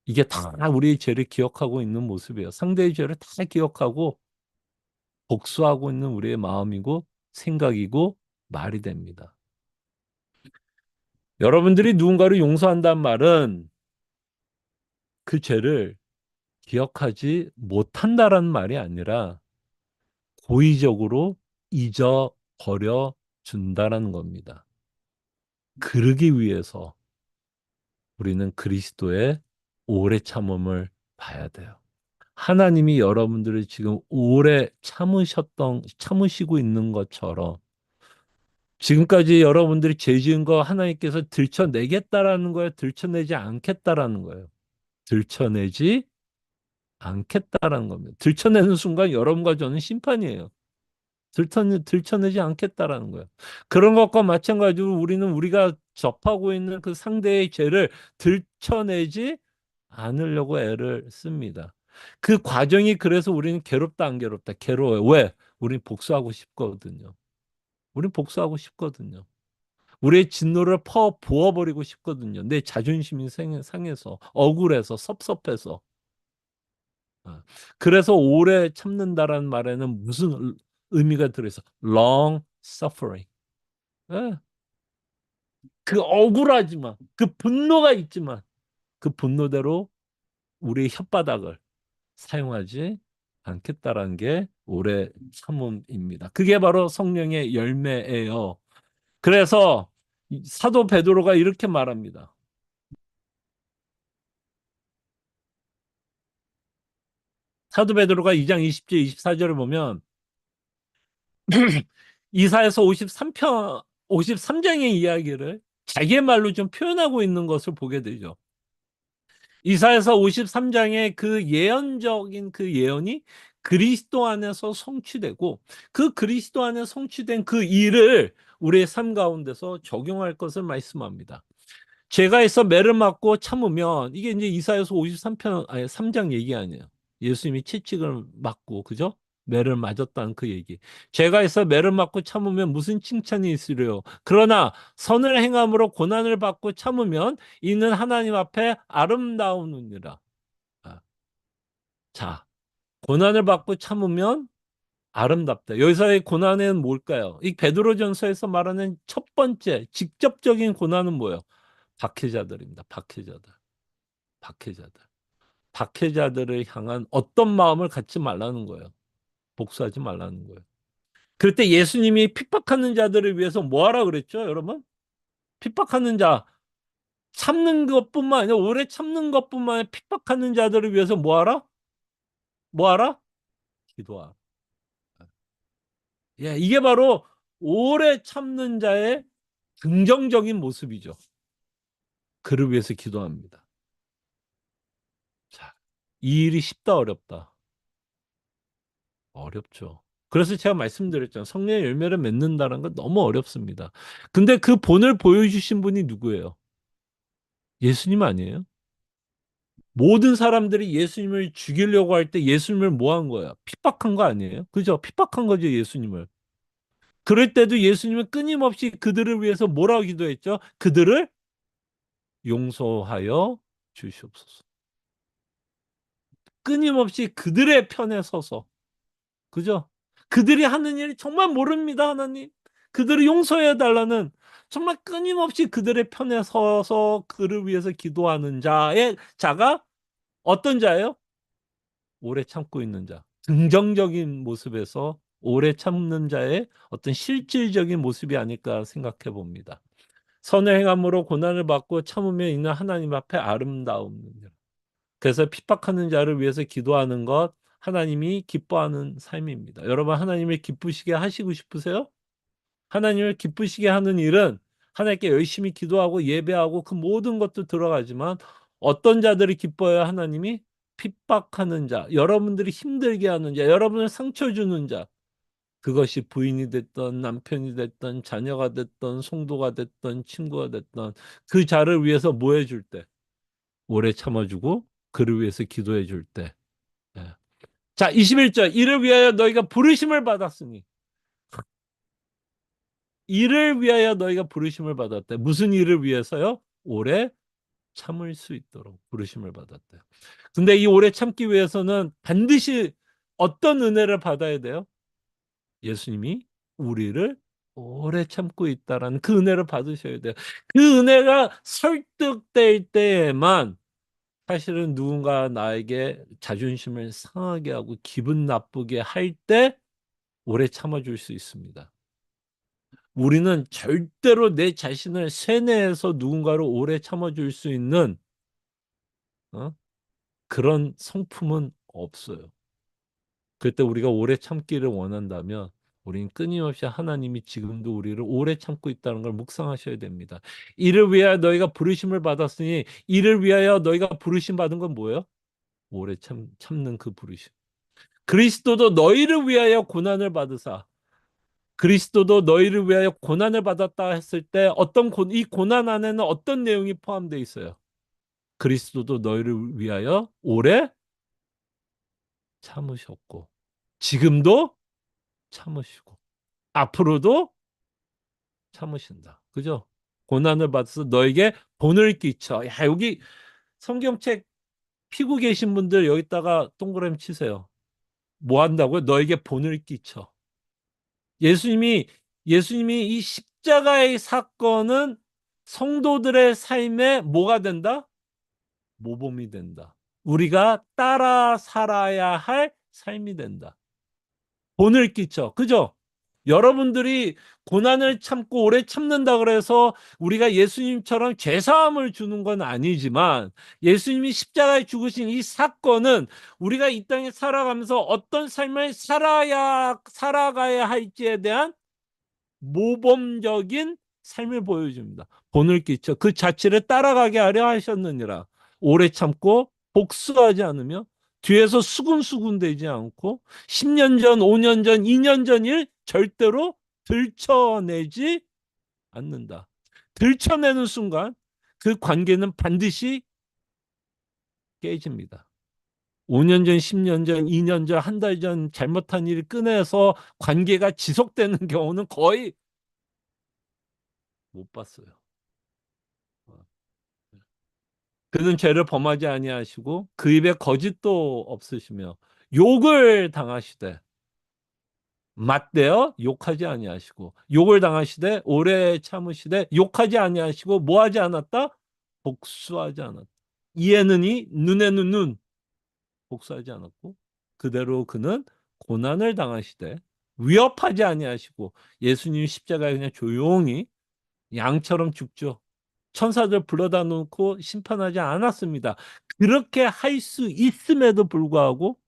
이게 다 우리의 죄를 기억하고 있는 모습이에요. 상대의 죄를 다 기억하고 복수하고 있는 우리의 마음이고 생각이고 말이 됩니다. 여러분들이 누군가를 용서한다는 말은 그 죄를 기억하지 못한다라는 말이 아니라 고의적으로 잊어버려 준다라는 겁니다. 그러기 위해서 우리는 그리스도의 오래 참음을 봐야 돼요. 하나님이 여러분들을 지금 오래 참으시고 있는 것처럼 지금까지 여러분들이 죄 지은 거 하나님께서 들춰내겠다라는 거예요? 들춰내지 않겠다라는 거예요? 들춰내지 않겠다라는 겁니다. 들춰내는 순간 여러분과 저는 심판이에요. 들춰내지 않겠다라는 거예요. 그런 것과 마찬가지로 우리는 우리가 접하고 있는 그 상대의 죄를 들춰내지 않으려고 애를 씁니다. 그 과정이 그래서 우리는 괴롭다 안 괴롭다? 괴로워요. 왜? 우리는 복수하고 싶거든요. 우리는 복수하고 싶거든요. 우리의 진노를 퍼 부어버리고 싶거든요. 내 자존심이 상해서 억울해서 섭섭해서. 아, 그래서 오래 참는다라는 말에는 무슨 의미가 들어있어? long suffering. 예, 그 억울하지만 그 분노가 있지만 그 분노대로 우리의 혓바닥을 사용하지 않겠다라는 게 오래 참음입니다. 그게 바로 성령의 열매예요. 그래서 사도 베드로가 이렇게 말합니다. 사도 베드로가 2장 20절 24절을 보면 이사에서 53편 53장의 이야기를 자기의 말로 좀 표현하고 있는 것을 보게 되죠. 이사에서 53장의 그 예언적인 그 예언이 그리스도 안에서 성취되고 그 그리스도 안에 성취된 그 일을 우리의 삶 가운데서 적용할 것을 말씀합니다. 죄가 있어 매를 맞고 참으면 이게 이제 이사야서 53편 아니 3장 얘기 아니에요. 예수님이 채찍을 맞고 그죠? 매를 맞았다는 그 얘기. 죄가 있어 매를 맞고 참으면 무슨 칭찬이 있으려요. 그러나 선을 행함으로 고난을 받고 참으면 이는 하나님 앞에 아름다우느니라. 아, 자, 고난을 받고 참으면 아름답다. 여기서의 고난은 뭘까요? 이 베드로전서에서 말하는 첫 번째 직접적인 고난은 뭐예요? 박해자들입니다. 박해자들. 박해자들. 박해자들을 향한 어떤 마음을 갖지 말라는 거예요. 복수하지 말라는 거예요. 그럴 때 예수님이 핍박하는 자들을 위해서 뭐 하라 그랬죠, 여러분? 핍박하는 자, 참는 것뿐만 아니라 오래 참는 것뿐만 아니라 핍박하는 자들을 위해서 뭐 하라? 뭐 하라? 기도하라. 예, 이게 바로 오래 참는 자의 긍정적인 모습이죠. 그를 위해서 기도합니다. 자, 이 일이 쉽다, 어렵다? 어렵죠. 그래서 제가 말씀드렸잖아요. 성령의 열매를 맺는다는 건 너무 어렵습니다. 근데 그 본을 보여주신 분이 누구예요? 예수님 아니에요? 모든 사람들이 예수님을 죽이려고 할 때 예수님을 뭐 한 거야? 핍박한 거 아니에요? 그죠? 핍박한 거죠, 예수님을. 그럴 때도 예수님은 끊임없이 그들을 위해서 뭐라고 기도했죠? 그들을 용서하여 주시옵소서. 끊임없이 그들의 편에 서서. 그죠? 그들이 하는 일이 정말 모릅니다, 하나님. 그들을 용서해 달라는 정말 끊임없이 그들의 편에 서서 그를 위해서 기도하는 자가 어떤 자예요? 오래 참고 있는 자. 긍정적인 모습에서 오래 참는 자의 어떤 실질적인 모습이 아닐까 생각해 봅니다. 선을 행함으로 고난을 받고 참으며 있는 하나님 앞에 아름다움. 그래서 핍박하는 자를 위해서 기도하는 것 하나님이 기뻐하는 삶입니다. 여러분 하나님을 기쁘시게 하시고 싶으세요? 하나님을 기쁘시게 하는 일은 하나님께 열심히 기도하고 예배하고 그 모든 것도 들어가지만 어떤 자들이 기뻐요? 하나님이 핍박하는 자, 여러분들이 힘들게 하는 자, 여러분을 상처 주는 자. 그것이 부인이 됐던 남편이 됐던 자녀가 됐던 성도가 됐던 친구가 됐던 그 자를 위해서 뭐 해줄 때? 오래 참아주고 그를 위해서 기도해 줄 때. 예. 자, 21절. 이를 위하여 너희가 부르심을 받았으니. 이를 위하여 너희가 부르심을 받았대. 무슨 일을 위해서요? 오래 참을 수 있도록 부르심을 받았대. 근데 이 오래 참기 위해서는 반드시 어떤 은혜를 받아야 돼요? 예수님이 우리를 오래 참고 있다라는 그 은혜를 받으셔야 돼요. 그 은혜가 설득될 때에만 사실은 누군가 나에게 자존심을 상하게 하고 기분 나쁘게 할 때 오래 참아줄 수 있습니다. 우리는 절대로 내 자신을 세뇌해서 누군가를 오래 참아줄 수 있는 어? 그런 성품은 없어요. 그때 우리가 오래 참기를 원한다면 우리는 끊임없이 하나님이 지금도 우리를 오래 참고 있다는 걸 묵상하셔야 됩니다. 이를 위하여 너희가 부르심을 받았으니 이를 위하여 너희가 부르심 받은 건 뭐예요? 오래 참는 그 부르심. 그리스도도 너희를 위하여 고난을 받으사 그리스도도 너희를 위하여 고난을 받았다 했을 때 이 고난 안에는 어떤 내용이 포함되어 있어요? 그리스도도 너희를 위하여 오래 참으셨고 지금도 참으시고 앞으로도 참으신다. 그죠? 고난을 받아서 너에게 본을 끼쳐. 야, 여기 성경책 피고 계신 분들 여기다가 동그라미 치세요. 뭐 한다고요? 너에게 본을 끼쳐. 예수님이 예수님이 이 십자가의 사건은 성도들의 삶에 뭐가 된다? 모범이 된다. 우리가 따라 살아야 할 삶이 된다. 본을 끼쳐. 그죠? 여러분들이 고난을 참고 오래 참는다 그래서 우리가 예수님처럼 죄사함을 주는 건 아니지만 예수님이 십자가에 죽으신 이 사건은 우리가 이 땅에 살아가면서 어떤 삶을 살아가야 할지에 대한 모범적인 삶을 보여줍니다. 본을 끼쳐 그 자체를 따라가게 하려 하셨느니라. 오래 참고 복수하지 않으며 뒤에서 수군수군 되지 않고 10년 전, 5년 전, 2년 전 일 절대로 들춰내지 않는다. 들춰내는 순간 그 관계는 반드시 깨집니다. 5년 전, 10년 전, 2년 전, 한 달 전 잘못한 일을 꺼내서 관계가 지속되는 경우는 거의 못 봤어요. 그는 죄를 범하지 아니하시고 그 입에 거짓도 없으시며 욕을 당하시되 맞대어 욕하지 아니하시고 욕을 당하시되 오래 참으시되 욕하지 아니하시고 뭐하지 않았다? 복수하지 않았다. 이에는 이 눈에는 눈 복수하지 않았고 그대로 그는 고난을 당하시되 위협하지 아니하시고 예수님 십자가에 그냥 조용히 양처럼 죽죠. 천사들 불러다 놓고 심판하지 않았습니다. 그렇게 할 수 있음에도 불구하고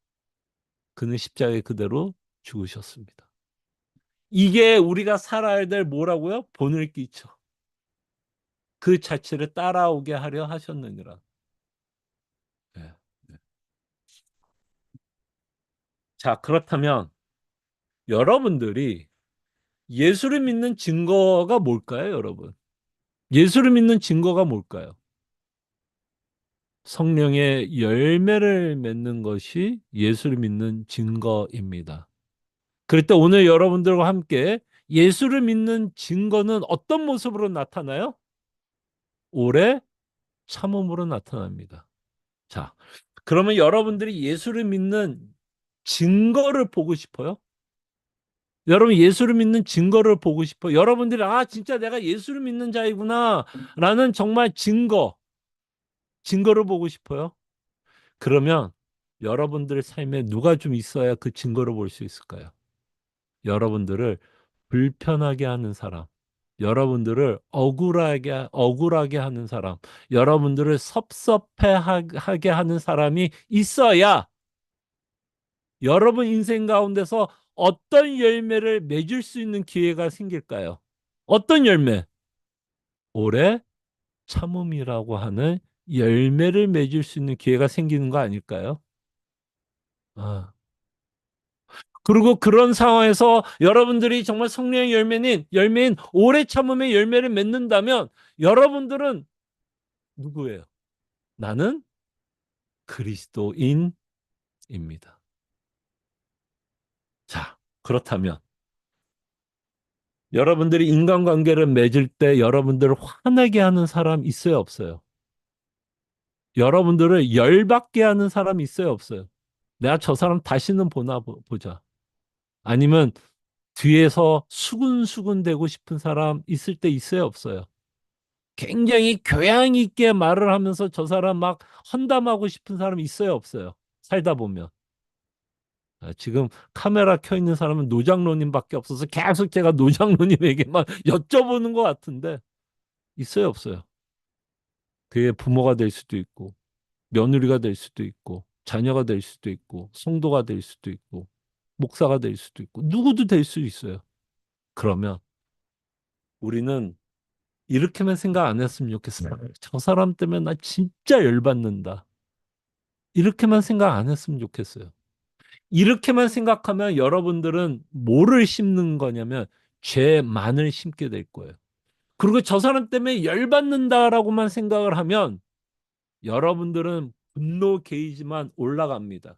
그는 십자가에 그대로 죽으셨습니다. 이게 우리가 살아야 될 뭐라고요? 본을 끼쳐. 그 자체를 따라오게 하려 하셨느니라. 네. 자, 그렇다면 여러분들이 예수를 믿는 증거가 뭘까요, 여러분? 예수를 믿는 증거가 뭘까요? 성령의 열매를 맺는 것이 예수를 믿는 증거입니다. 그럴 때 오늘 여러분들과 함께 예수를 믿는 증거는 어떤 모습으로 나타나요? 오래 참음으로 나타납니다. 자, 그러면 여러분들이 예수를 믿는 증거를 보고 싶어요? 여러분 예수를 믿는 증거를 보고 싶어요? 여러분들이 아 진짜 내가 예수를 믿는 자이구나 라는 정말 증거를 보고 싶어요? 그러면 여러분들의 삶에 누가 좀 있어야 그 증거를 볼 수 있을까요? 여러분들을 불편하게 하는 사람, 여러분들을 억울하게 하는 사람, 여러분들을 섭섭해하게 하는 사람이 있어야 여러분 인생 가운데서 어떤 열매를 맺을 수 있는 기회가 생길까요? 어떤 열매? 오래 참음이라고 하는 열매를 맺을 수 있는 기회가 생기는 거 아닐까요? 아. 그리고 그런 상황에서 여러분들이 정말 성령의 열매인 오래 참음의 열매를 맺는다면 여러분들은 누구예요? 나는 그리스도인입니다. 자, 그렇다면 여러분들이 인간관계를 맺을 때 여러분들을 화나게 하는 사람 있어요, 없어요? 여러분들을 열받게 하는 사람 있어요, 없어요? 내가 저 사람 다시는 보자. 아니면 뒤에서 수근수근 대고 싶은 사람 있을 때 있어요, 없어요? 굉장히 교양 있게 말을 하면서 저 사람 막 헌담하고 싶은 사람 있어요, 없어요? 살다 보면. 아, 지금 카메라 켜 있는 사람은 노장로님밖에 없어서 계속 제가 노장로님에게만 여쭤보는 것 같은데 있어요, 없어요? 그게 부모가 될 수도 있고 며느리가 될 수도 있고 자녀가 될 수도 있고 성도가 될 수도 있고 목사가 될 수도 있고 누구도 될 수 있어요. 그러면 우리는 이렇게만 생각 안 했으면 좋겠어요. 저 사람 때문에 나 진짜 열받는다. 이렇게만 생각 안 했으면 좋겠어요. 이렇게만 생각하면 여러분들은 뭐를 심는 거냐면 죄만을 심게 될 거예요. 그리고 저 사람 때문에 열받는다라고만 생각을 하면 여러분들은 분노 게이지만 올라갑니다.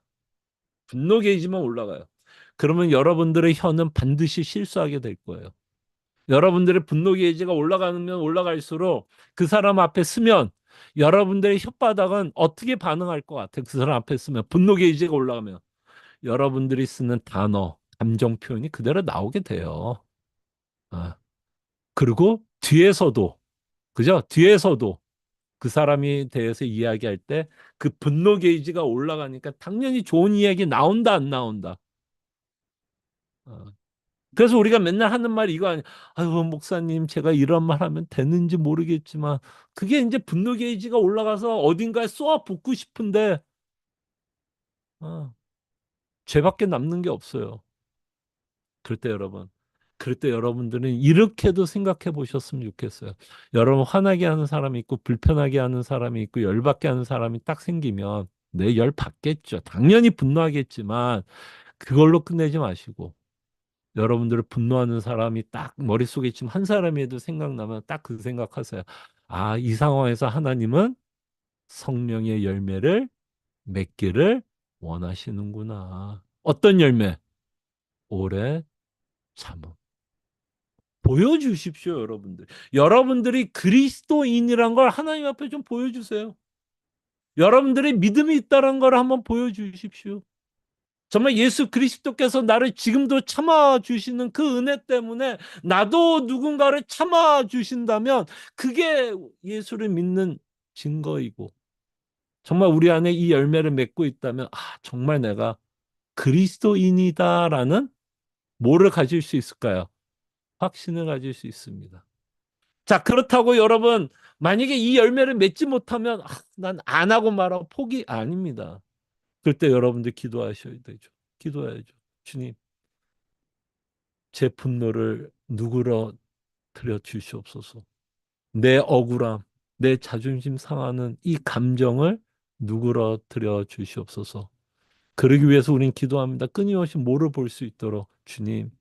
분노 게이지만 올라가요. 그러면 여러분들의 혀는 반드시 실수하게 될 거예요. 여러분들의 분노 게이지가 올라가면 올라갈수록 그 사람 앞에 서면 여러분들의 혓바닥은 어떻게 반응할 것 같아요? 그 사람 앞에 서면 분노 게이지가 올라가면 여러분들이 쓰는 단어, 감정 표현이 그대로 나오게 돼요. 아, 그리고 뒤에서도 그죠? 뒤에서도 그 사람이 대해서 이야기할 때 그 분노 게이지가 올라가니까 당연히 좋은 이야기 나온다 안 나온다. 어. 그래서 우리가 맨날 하는 말이 이거 아니야. 아유 목사님 제가 이런 말 하면 되는지 모르겠지만 그게 이제 분노 게이지가 올라가서 어딘가에 쏘아 붓고 싶은데 어, 죄밖에 남는 게 없어요. 그럴 때 여러분들은 이렇게도 생각해 보셨으면 좋겠어요. 여러분 화나게 하는 사람이 있고 불편하게 하는 사람이 있고 열받게 하는 사람이 딱 생기면 내 열 받겠죠. 당연히 분노하겠지만 그걸로 끝내지 마시고 여러분들을 분노하는 사람이 딱 머릿속에 지금 한 사람이라도 생각나면 딱 그 생각하세요. 아, 이 상황에서 하나님은 성령의 열매를 맺기를 원하시는구나. 어떤 열매? 오래 참음. 보여주십시오, 여러분들. 여러분들이 그리스도인이란 걸 하나님 앞에 좀 보여주세요. 여러분들의 믿음이 있다는 걸 한번 보여주십시오. 정말 예수 그리스도께서 나를 지금도 참아주시는 그 은혜 때문에 나도 누군가를 참아주신다면 그게 예수를 믿는 증거이고 정말 우리 안에 이 열매를 맺고 있다면 아, 정말 내가 그리스도인이다라는 뭐를 가질 수 있을까요? 확신을 가질 수 있습니다. 자, 그렇다고 여러분, 만약에 이 열매를 맺지 못하면, 아, 난 안 하고 말아 포기 아닙니다. 그때 여러분들 기도하셔야 되죠. 기도해야죠. 주님, 제 분노를 누구로 들여 주시옵소서. 내 억울함, 내 자존심 상하는 이 감정을 누구로 들여 주시옵소서. 그러기 위해서 우린 기도합니다. 끊임없이 뭐를 볼 수 있도록 주님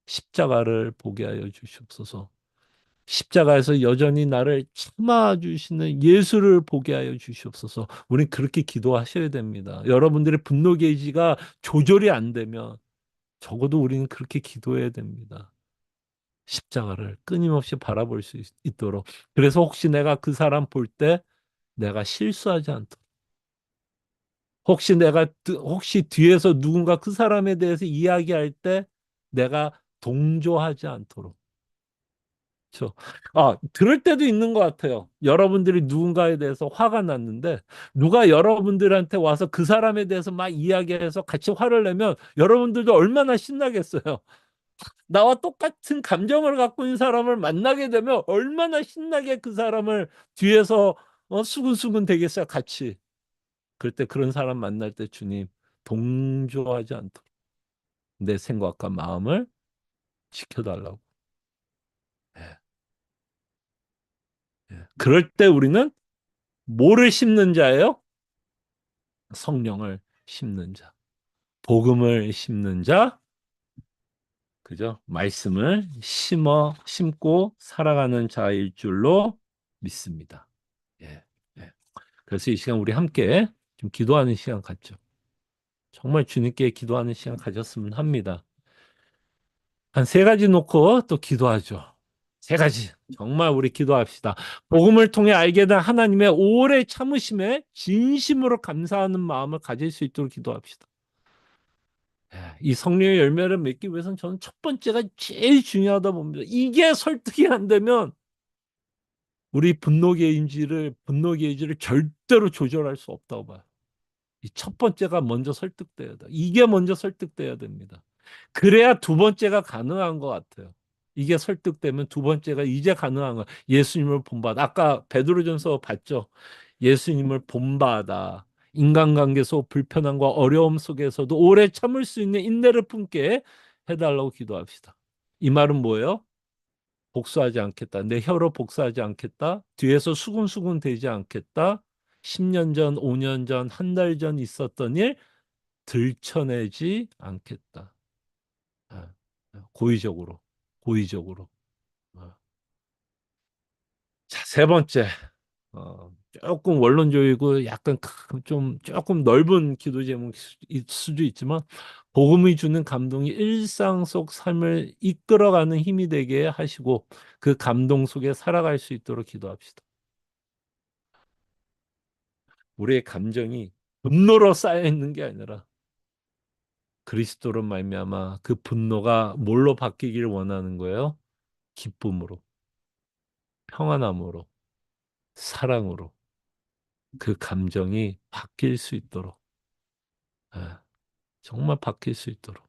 십자가를 보게 하여 주시옵소서. 십자가에서 여전히 나를 참아주시는 예수를 보게 하여 주시옵소서. 우린 그렇게 기도하셔야 됩니다. 여러분들의 분노 게이지가 조절이 안 되면 적어도 우리는 그렇게 기도해야 됩니다. 십자가를 끊임없이 바라볼 수 있도록. 그래서 혹시 내가 그 사람 볼 때 내가 실수하지 않도록. 혹시 뒤에서 누군가 그 사람에 대해서 이야기할 때 내가 동조하지 않도록. 그렇죠. 들을 때도 있는 것 같아요. 여러분들이 누군가에 대해서 화가 났는데 누가 여러분들한테 와서 그 사람에 대해서 막 이야기해서 같이 화를 내면 여러분들도 얼마나 신나겠어요. 나와 똑같은 감정을 갖고 있는 사람을 만나게 되면 얼마나 신나게 그 사람을 뒤에서 수근수근 되겠어요, 같이. 그럴 때 그런 사람 만날 때 주님 동조하지 않도록 내 생각과 마음을 지켜달라고. 예, 예. 그럴 때 우리는 뭐를 심는 자예요? 성령을 심는 자, 복음을 심는 자, 그죠? 말씀을 심고 살아가는 자일 줄로 믿습니다. 예, 예. 그래서 이 시간 우리 함께 좀 기도하는 시간 갖죠. 정말 주님께 기도하는 시간 가졌으면 합니다. 한 세 가지 놓고 또 기도하죠. 세 가지. 정말 우리 기도합시다. 복음을 통해 알게 된 하나님의 오래 참으심에 진심으로 감사하는 마음을 가질 수 있도록 기도합시다. 이 성령의 열매를 맺기 위해서는 저는 첫 번째가 제일 중요하다 봅니다. 이게 설득이 안 되면 우리 분노 게이지를 절대로 조절할 수 없다고 봐요. 이 첫 번째가 먼저 설득돼야 돼. 이게 먼저 설득돼야 됩니다. 그래야 두 번째가 가능한 것 같아요. 이게 설득되면 두 번째가 이제 가능한 거. 예수님을 본받아. 아까 베드로전서 봤죠. 예수님을 본받아. 인간관계 속 불편함과 어려움 속에서도 오래 참을 수 있는 인내를 품게 해달라고 기도합시다. 이 말은 뭐예요? 복수하지 않겠다. 내 혀로 복수하지 않겠다. 뒤에서 수군수군 되지 않겠다. 10년 전, 5년 전, 한 달 전 있었던 일 들춰내지 않겠다. 아, 고의적으로, 고의적으로. 아. 자, 세 번째. 조금 원론적이고 약간 좀 조금 넓은 기도 제목일 수도 있지만 복음이 주는 감동이 일상 속 삶을 이끌어가는 힘이 되게 하시고 그 감동 속에 살아갈 수 있도록 기도합시다. 우리의 감정이 분노로 쌓여 있는 게 아니라 그리스도로 말미암아 그 분노가 뭘로 바뀌기를 원하는 거예요? 기쁨으로, 평안함으로, 사랑으로 그 감정이 바뀔 수 있도록, 예, 정말 바뀔 수 있도록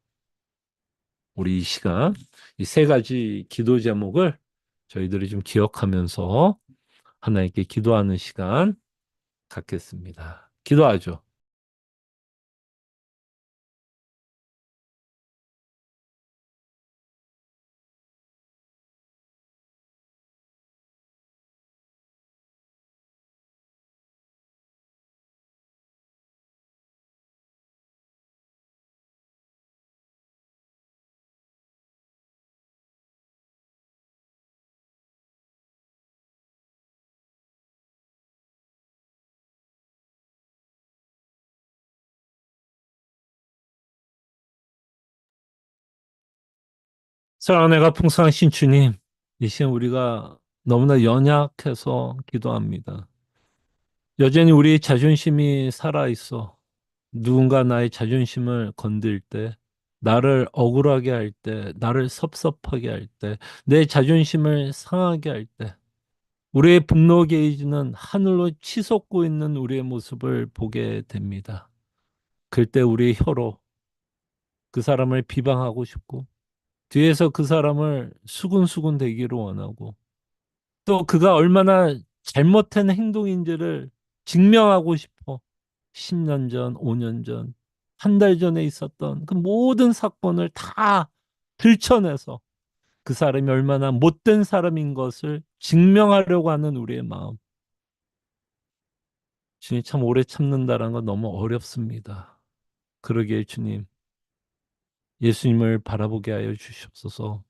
우리 이 시간 이 세 가지 기도 제목을 저희들이 좀 기억하면서 하나님께 기도하는 시간 갖겠습니다. 기도하죠. 사랑하는 내가 풍성하신 주님, 이 시간 우리가 너무나 연약해서 기도합니다. 여전히 우리 자존심이 살아있어. 누군가 나의 자존심을 건들 때, 나를 억울하게 할 때, 나를 섭섭하게 할 때, 내 자존심을 상하게 할 때, 우리의 분노 게이지는 하늘로 치솟고 있는 우리의 모습을 보게 됩니다. 그때 우리의 혀로 그 사람을 비방하고 싶고, 뒤에서 그 사람을 수군수군 되기를 원하고, 또 그가 얼마나 잘못한 행동인지를 증명하고 싶어. 10년 전, 5년 전, 한 달 전에 있었던 그 모든 사건을 다 들춰내서 그 사람이 얼마나 못된 사람인 것을 증명하려고 하는 우리의 마음. 주님 참 오래 참는다는 건 너무 어렵습니다. 그러기에 주님, 예수님을 바라보게 하여 주시옵소서.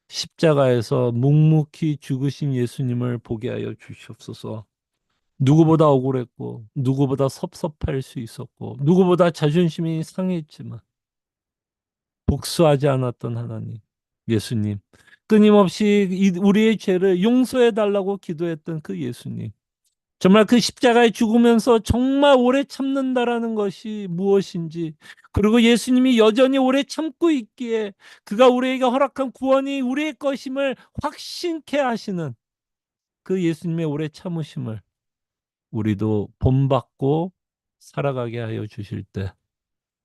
십자가에서 묵묵히 죽으신 예수님을 보게 하여 주시옵소서. 누구보다 억울했고, 누구보다 섭섭할 수 있었고, 누구보다 자존심이 상했지만, 복수하지 않았던 하나님, 예수님. 끊임없이 우리의 죄를 용서해 달라고 기도했던 그 예수님. 정말 그 십자가에 죽으면서 정말 오래 참는다라는 것이 무엇인지, 그리고 예수님이 여전히 오래 참고 있기에 그가 우리에게 허락한 구원이 우리의 것임을 확신케 하시는 그 예수님의 오래 참으심을 우리도 본받고 살아가게 하여 주실 때,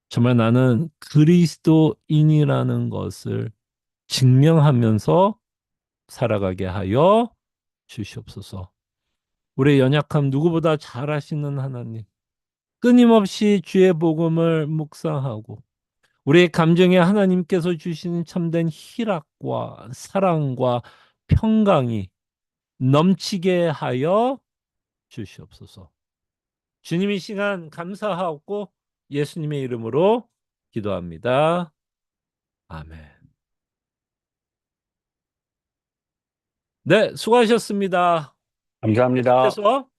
정말 나는 그리스도인이라는 것을 증명하면서 살아가게 하여 주시옵소서. 우리의 연약함 누구보다 잘 아시는 하나님, 끊임없이 주의 복음을 묵상하고 우리의 감정에 하나님께서 주시는 참된 희락과 사랑과 평강이 넘치게 하여 주시옵소서. 주님 이 시간 감사하고 예수님의 이름으로 기도합니다. 아멘. 네, 수고하셨습니다. 감사합니다. 계속해서